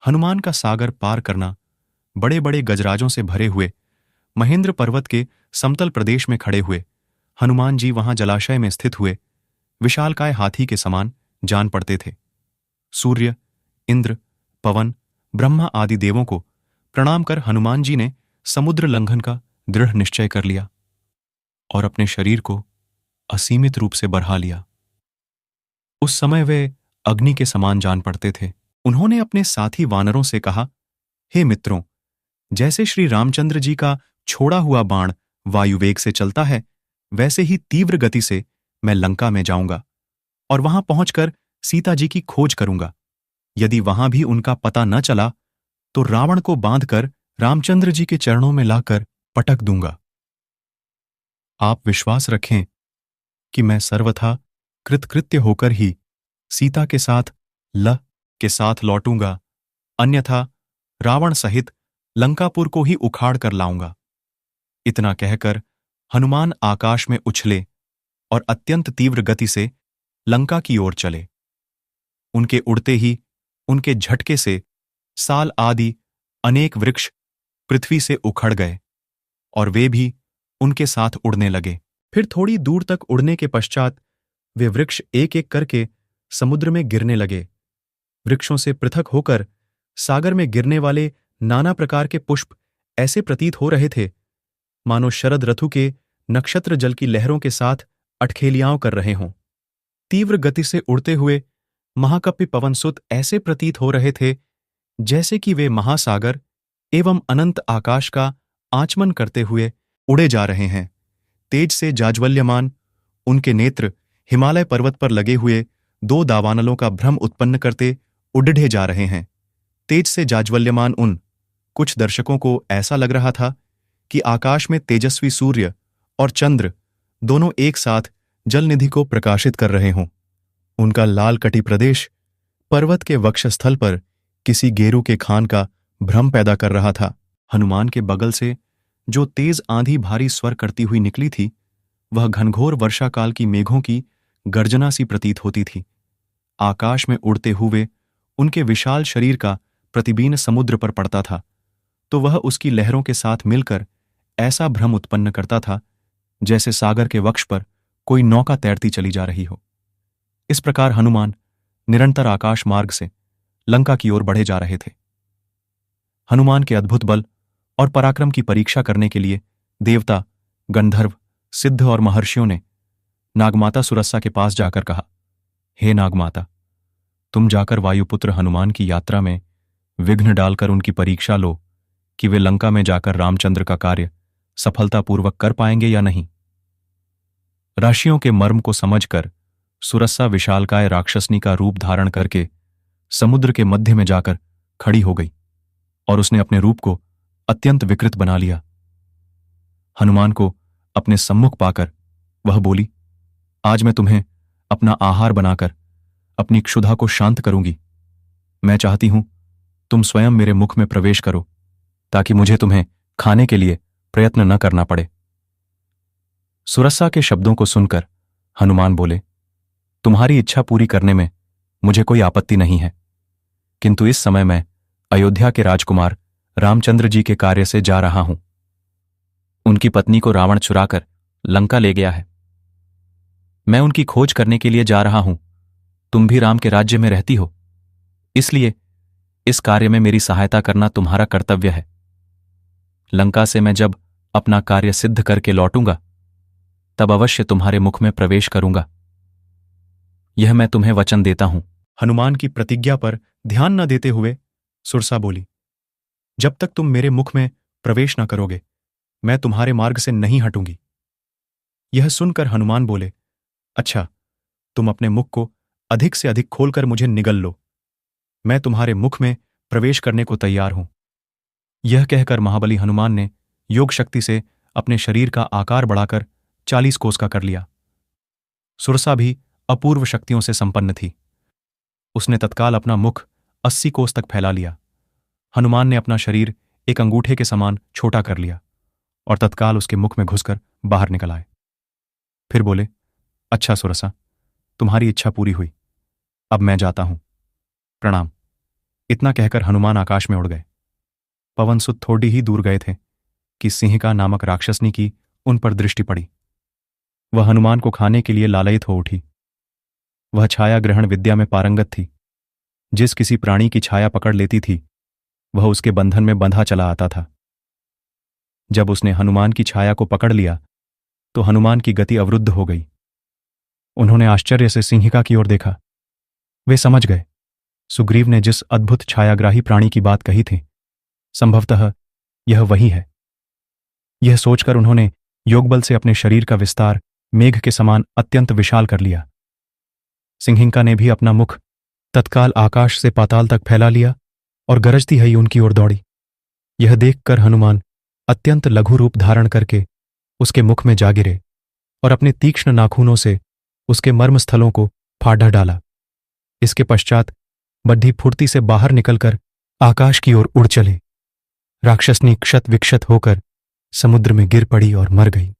हनुमान का सागर पार करना। बड़े बड़े गजराजों से भरे हुए महेंद्र पर्वत के समतल प्रदेश में खड़े हुए हनुमान जी वहां जलाशय में स्थित हुए विशालकाय हाथी के समान जान पड़ते थे। सूर्य, इंद्र, पवन, ब्रह्मा आदि देवों को प्रणाम कर हनुमान जी ने समुद्र लंघन का दृढ़ निश्चय कर लिया और अपने शरीर को असीमित रूप से बढ़ा लिया। उस समय वे अग्नि के समान जान पड़ते थे। उन्होंने अपने साथी वानरों से कहा, हे मित्रों, जैसे श्री रामचंद्र जी का छोड़ा हुआ बाण वायुवेग से चलता है, वैसे ही तीव्र गति से मैं लंका में जाऊंगा और वहां पहुंचकर सीता जी की खोज करूंगा। यदि वहां भी उनका पता न चला तो रावण को बांधकर रामचंद्र जी के चरणों में लाकर पटक दूंगा। आप विश्वास रखें कि मैं सर्वथा कृतकृत्य होकर ही सीता के साथ लौटूंगा, अन्यथा रावण सहित लंकापुर को ही उखाड़ कर लाऊंगा। इतना कहकर हनुमान आकाश में उछले और अत्यंत तीव्र गति से लंका की ओर चले। उनके उड़ते ही, उनके झटके से साल आदि अनेक वृक्ष पृथ्वी से उखड़ गए और वे भी उनके साथ उड़ने लगे। फिर थोड़ी दूर तक उड़ने के पश्चात वे वृक्ष एक एक करके समुद्र में गिरने लगे। वृक्षों से पृथक होकर सागर में गिरने वाले नाना प्रकार के पुष्प ऐसे प्रतीत हो रहे थे मानो शरद ऋतु के नक्षत्र जल की लहरों के साथ अटखेलियां कर रहे हों। तीव्र गति से उड़ते हुए महाकपि पवनसुत ऐसे प्रतीत हो रहे थे जैसे कि वे महासागर एवं अनंत आकाश का आचमन करते हुए उड़े जा रहे हैं। तेज से जाज्वल्यमान उनके नेत्र हिमालय पर्वत पर लगे हुए दो दावानलों का भ्रम उत्पन्न करते उडढ़े जा रहे हैं। तेज से जाज्वल्यमान उन कुछ दर्शकों को ऐसा लग रहा था कि आकाश में तेजस्वी सूर्य और चंद्र दोनों एक साथ जलनिधि को प्रकाशित कर रहे हों। उनका लाल कटी प्रदेश पर्वत के वक्षस्थल पर किसी गेरू के खान का भ्रम पैदा कर रहा था। हनुमान के बगल से जो तेज आंधी भारी स्वर करती हुई निकली थी, वह घनघोर वर्षाकाल की मेघों की गर्जना सी प्रतीत होती थी। आकाश में उड़ते हुए उनके विशाल शरीर का प्रतिबिंब समुद्र पर पड़ता था तो वह उसकी लहरों के साथ मिलकर ऐसा भ्रम उत्पन्न करता था जैसे सागर के वक्ष पर कोई नौका तैरती चली जा रही हो। इस प्रकार हनुमान निरंतर आकाश मार्ग से लंका की ओर बढ़े जा रहे थे। हनुमान के अद्भुत बल और पराक्रम की परीक्षा करने के लिए देवता, गंधर्व, सिद्ध और महर्षियों ने नागमाता सुरसा के पास जाकर कहा, हे नागमाता, तुम जाकर वायुपुत्र हनुमान की यात्रा में विघ्न डालकर उनकी परीक्षा लो कि वे लंका में जाकर रामचंद्र का कार्य सफलतापूर्वक कर पाएंगे या नहीं। राशियों के मर्म को समझकर सुरसा विशालकाय राक्षसनी का रूप धारण करके समुद्र के मध्य में जाकर खड़ी हो गई और उसने अपने रूप को अत्यंत विकृत बना लिया। हनुमान को अपने सम्मुख पाकर वह बोली, आज मैं तुम्हें अपना आहार बनाकर अपनी क्षुधा को शांत करूंगी। मैं चाहती हूं तुम स्वयं मेरे मुख में प्रवेश करो ताकि मुझे तुम्हें खाने के लिए प्रयत्न न करना पड़े। सुरसा के शब्दों को सुनकर हनुमान बोले, तुम्हारी इच्छा पूरी करने में मुझे कोई आपत्ति नहीं है, किंतु इस समय मैं अयोध्या के राजकुमार रामचंद्र जी के कार्य से जा रहा हूं। उनकी पत्नी को रावण चुराकर लंका ले गया है। मैं उनकी खोज करने के लिए जा रहा हूं। तुम भी राम के राज्य में रहती हो, इसलिए इस कार्य में मेरी सहायता करना तुम्हारा कर्तव्य है। लंका से मैं जब अपना कार्य सिद्ध करके लौटूंगा तब अवश्य तुम्हारे मुख में प्रवेश करूंगा। यह मैं तुम्हें वचन देता हूं। हनुमान की प्रतिज्ञा पर ध्यान न देते हुए सुरसा बोली, जब तक तुम मेरे मुख में प्रवेश न करोगे मैं तुम्हारे मार्ग से नहीं हटूंगी। यह सुनकर हनुमान बोले, अच्छा, तुम अपने मुख को अधिक से अधिक खोलकर मुझे निगल लो, मैं तुम्हारे मुख में प्रवेश करने को तैयार हूं। यह कहकर महाबली हनुमान ने योग शक्ति से अपने शरीर का आकार बढ़ाकर 40 कोस का कर लिया। सुरसा भी अपूर्व शक्तियों से संपन्न थी। उसने तत्काल अपना मुख 80 कोस तक फैला लिया। हनुमान ने अपना शरीर एक अंगूठे के समान छोटा कर लिया और तत्काल उसके मुख में घुसकर बाहर निकल आए। फिर बोले, अच्छा सुरसा, तुम्हारी इच्छा पूरी हुई, अब मैं जाता हूं, प्रणाम। इतना कहकर हनुमान आकाश में उड़ गए। पवनसुत थोड़ी ही दूर गए थे कि सिंहिका नामक राक्षसनी की उन पर दृष्टि पड़ी। वह हनुमान को खाने के लिए लालयित हो उठी। वह छाया ग्रहण विद्या में पारंगत थी। जिस किसी प्राणी की छाया पकड़ लेती थी वह उसके बंधन में बंधा चला आता था। जब उसने हनुमान की छाया को पकड़ लिया तो हनुमान की गति अवरुद्ध हो गई। उन्होंने आश्चर्य से सिंहिका की ओर देखा। वे समझ गए सुग्रीव ने जिस अद्भुत छायाग्राही प्राणी की बात कही थी संभवतः यह वही है। यह सोचकर उन्होंने योगबल से अपने शरीर का विस्तार मेघ के समान अत्यंत विशाल कर लिया। सिंहिका ने भी अपना मुख तत्काल आकाश से पाताल तक फैला लिया और गरजती हुई उनकी ओर दौड़ी। यह देखकर हनुमान अत्यंत लघु रूप धारण करके उसके मुख में जा गिरे और अपने तीक्ष्ण नाखूनों से उसके मर्मस्थलों को फाड़ा डाला। इसके पश्चात बड्ढी फुर्ती से बाहर निकलकर आकाश की ओर उड़ चले। राक्षसनी क्षत विक्षत होकर समुद्र में गिर पड़ी और मर गई।